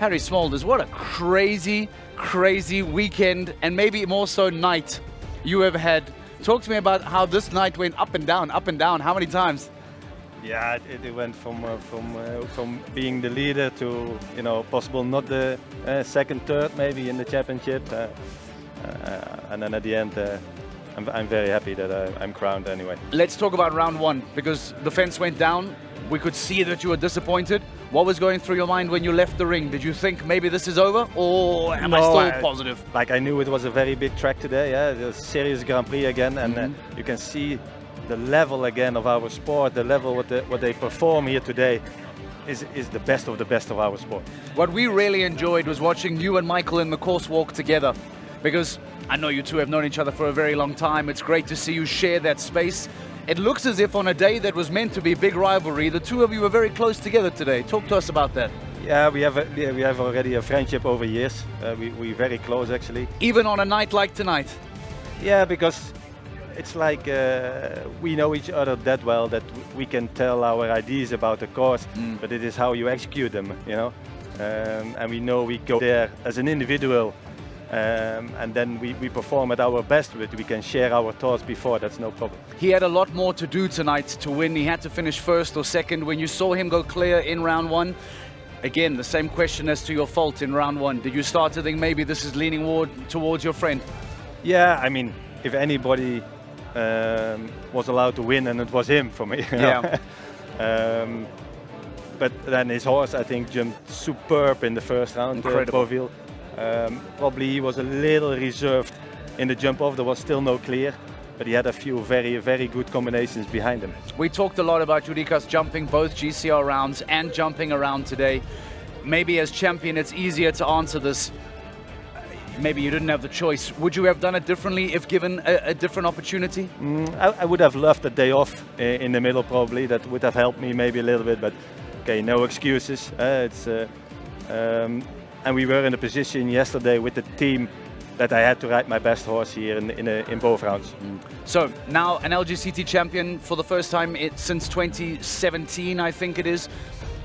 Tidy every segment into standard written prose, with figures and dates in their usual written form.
Harrie Smolders, what a crazy, crazy weekend, and maybe more so night you have had. Talk to me about how this night went up and down, up and down. How many times? Yeah, it went from being the leader to, you know, possible not the second, third maybe in the championship, and then at the end, I'm very happy that I'm crowned anyway. Let's talk about round one, because the fence went down. We could see that you were disappointed. What was going through your mind when you left the ring? Did you think maybe this is over, or am I still positive? Like, I knew it was a very big track today. Yeah, it was a serious Grand Prix again, and you can see the level again of our sport. The level what they perform here today is the best of our sport. What we really enjoyed was watching you and Michael in the course walk together, because I know you two have known each other for a very long time. It's great to see you share that space. It looks as if on a day that was meant to be big rivalry, the two of you were very close together today. Talk to us about that. Yeah, we have already a friendship over years. We're very close actually. Even on a night like tonight? Yeah, because it's like we know each other that well that we can tell our ideas about the course, but it is how you execute them, you know. And we know we go there as an individual, and then we perform at our best, but we can share our thoughts before, that's no problem. He had a lot more to do tonight to win. He had to finish first or second. When you saw him go clear in round one, again, the same question as to your fault in round one. Did you start to think maybe this is leaning towards your friend? Yeah, I mean, if anybody was allowed to win, and it was him for me. Yeah. But then his horse, I think, jumped superb in the first round. Incredible. Beauville. Probably he was a little reserved in the jump off. There was still no clear, but he had a few very, very good combinations behind him. We talked a lot about Jurikas jumping both GCR rounds and jumping around today. Maybe as champion, it's easier to answer this. Maybe you didn't have the choice. Would you have done it differently if given a different opportunity? I would have loved a day off in the middle probably. That would have helped me maybe a little bit, but okay, no excuses. And we were in a position yesterday with the team that I had to ride my best horse here in both rounds. So now an LGCT champion for the first time since 2017, I think it is.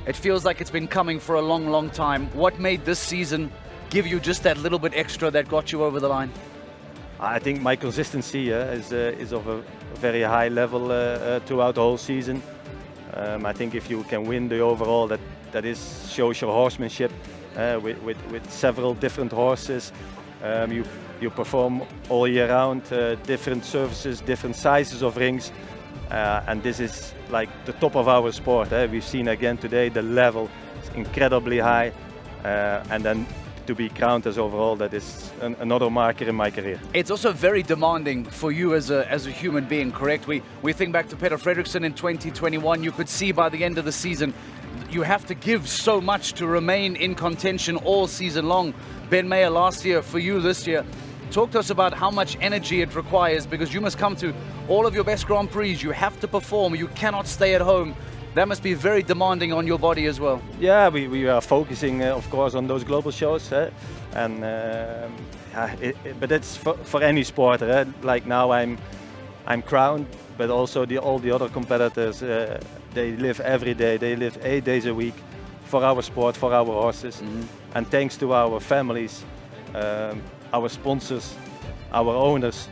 It feels like it's been coming for a long, long time. What made this season give you just that little bit extra that got you over the line? I think my consistency is of a very high level throughout the whole season. I think if you can win the overall, that shows your horsemanship with several different horses. You perform all year round, different surfaces, different sizes of rings, and this is like the top of our sport. We've seen again today the level is incredibly high, and then to be crowned as overall, that is another marker in my career. It's also very demanding for you as a human being, correct? We think back to Peter Fredriksson in 2021. You could see by the end of the season, you have to give so much to remain in contention all season long. Ben Mayer last year, for you this year. Talk to us about how much energy it requires, because you must come to all of your best Grand Prix. You have to perform. You cannot stay at home. That must be very demanding on your body as well. Yeah, we are focusing, of course, on those global shows, and but it's for any sporter. Like now, I'm crowned, but also all the other competitors. They live every day. They live 8 days a week for our sport, for our horses, and thanks to our families, our sponsors, our owners,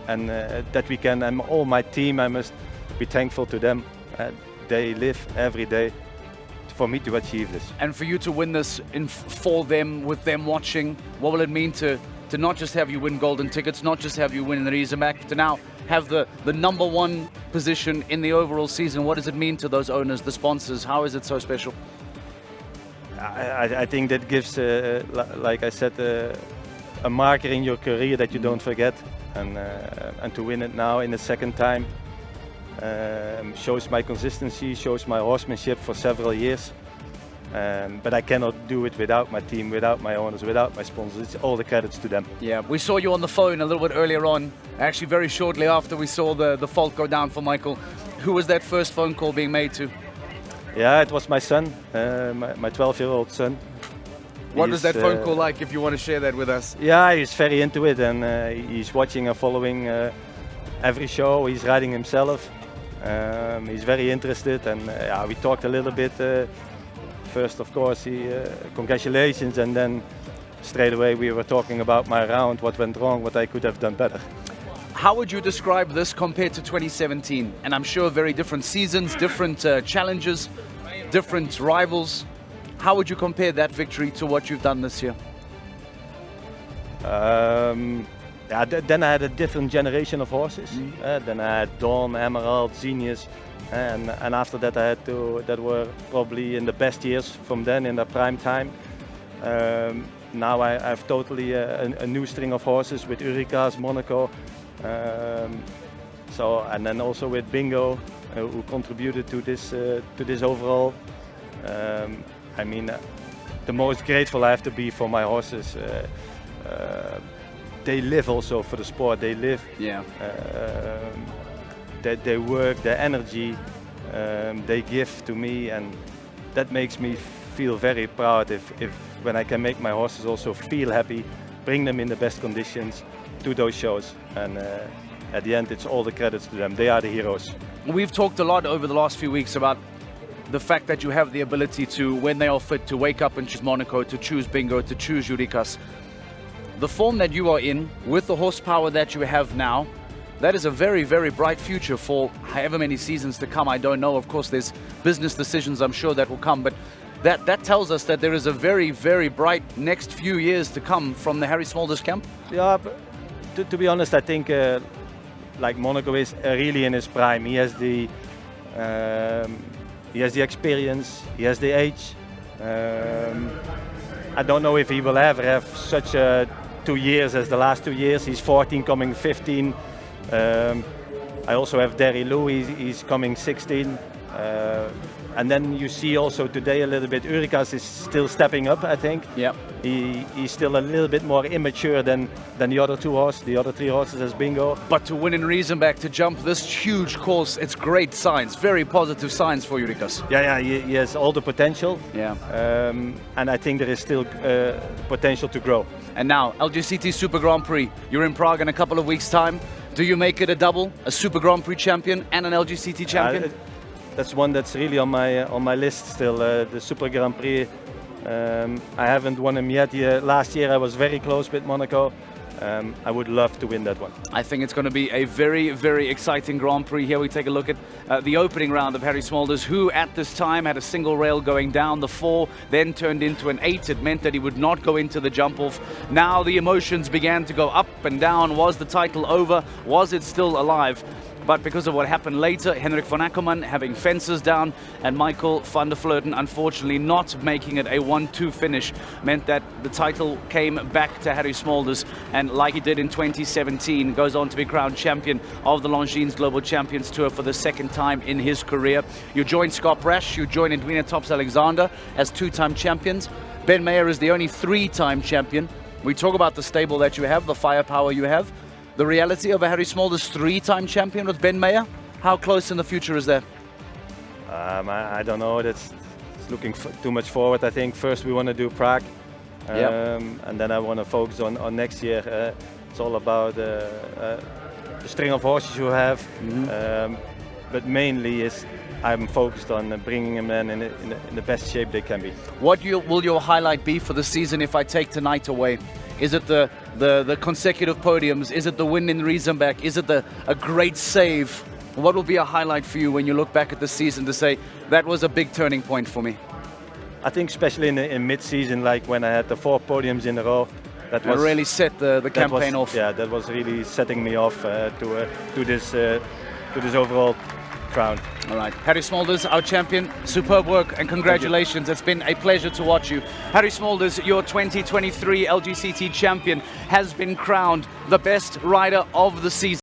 and that we can. And all my team, I must be thankful to them. They live every day for me to achieve this. And for you to win this for them, with them watching, what will it mean to not just have you win golden tickets, not just have you win in the Riesenbach, to now have the #1 position in the overall season? What does it mean to those owners, the sponsors? How is it so special? I think that gives, like I said, a marker in your career that you don't forget, and to win it now in the second time shows my consistency, shows my horsemanship for several years. But I cannot do it without my team, without my owners, without my sponsors. It's all the credits to them. Yeah, we saw you on the phone a little bit earlier on, actually very shortly after we saw the fault go down for Michael. Who was that first phone call being made to? Yeah, it was my son, my 12-year-old son. What was that phone call like, if you want to share that with us? Yeah, he's very into it, and he's watching and following every show. He's riding himself. He's very interested, and we talked a little bit first, of course, he congratulations, and then straight away we were talking about my round, what went wrong, what I could have done better. How would you describe this compared to 2017? And I'm sure very different seasons, different challenges, different rivals. How would you compare that victory to what you've done this year? Yeah, then I had a different generation of horses. Then I had Dawn, Emerald, Genius, and after that I had that were probably in the best years from then, in the prime time. Now I have totally a new string of horses with Urikas, Monaco. And then also with Bingo, who contributed to this overall. I mean, the most grateful I have to be for my horses. They live also for the sport. They live. Yeah. They work, their energy, they give to me, and that makes me feel very proud if when I can make my horses also feel happy, bring them in the best conditions to those shows, and at the end it's all the credits to them. They are the heroes. We've talked a lot over the last few weeks about the fact that you have the ability to, when they are fit, to wake up and choose Monaco, to choose Bingo, to choose Urikas. The form that you are in, with the horsepower that you have now, that is a very, very bright future for however many seasons to come. I don't know, of course there's business decisions I'm sure that will come, but that tells us that there is a very, very bright next few years to come from the Harrie Smolders camp. Yeah, but to be honest, I think like Monaco is really in his prime. He has the experience, he has the age. I don't know if he will ever have such 2 years as the last 2 years. He's 14, coming 15. I also have Derry Lou, he's coming 16. And then you see also today a little bit, Urikas is still stepping up, I think. Yeah. He's still a little bit more immature than the other the other three horses as Bingo. But to win in Riesenbeck, to jump this huge course, it's great signs, very positive signs for Urikas. Yeah, he has all the potential. Yeah. And I think there is still potential to grow. And now, LGCT Super Grand Prix. You're in Prague in a couple of weeks' time. Do you make it a double, a Super Grand Prix champion and an LGCT champion? That's one that's really on my list still, the Super Grand Prix. I haven't won him yet. Last year I was very close with Monaco. I would love to win that one. I think it's going to be a very, very exciting Grand Prix. Here we take a look at the opening round of Harrie Smolders, who at this time had a single rail going down. The 4 then turned into an 8. It meant that he would not go into the jump off. Now the emotions began to go up and down. Was the title over? Was it still alive? But because of what happened later, Henrik von Ackermann having fences down and Michael van der Vleuten unfortunately not making it a 1-2 finish meant that the title came back to Harrie Smolders, and like he did in 2017, goes on to be crowned champion of the Longines Global Champions Tour for the 2nd time in his career. You join Scott Brash, you join Edwina Tops-Alexander as 2-time champions. Ben Mayer is the only 3-time champion. We talk about the stable that you have, the firepower you have. The reality of a Harrie Smolders 3-time champion with Ben Mayer, how close in the future is that? I don't know, it's looking too much forward. I think first we want to do Prague, and then I want to focus on next year. It's all about the string of horses you have, but mainly I'm focused on bringing them in the best shape they can be. What will your highlight be for the season if I take tonight away? Is it the consecutive podiums? Is it the win in Riesenbeck? Is it a great save? What will be a highlight for you when you look back at the season to say, that was a big turning point for me? I think especially in mid-season, like when I had the 4 podiums in a row, that was really set the campaign off. Yeah, that was really setting me off to this overall crown. All right, Harrie Smolders, our champion, superb work and congratulations. It's been a pleasure to watch you. Harrie Smolders, your 2023 LGCT champion, has been crowned the best rider of the season.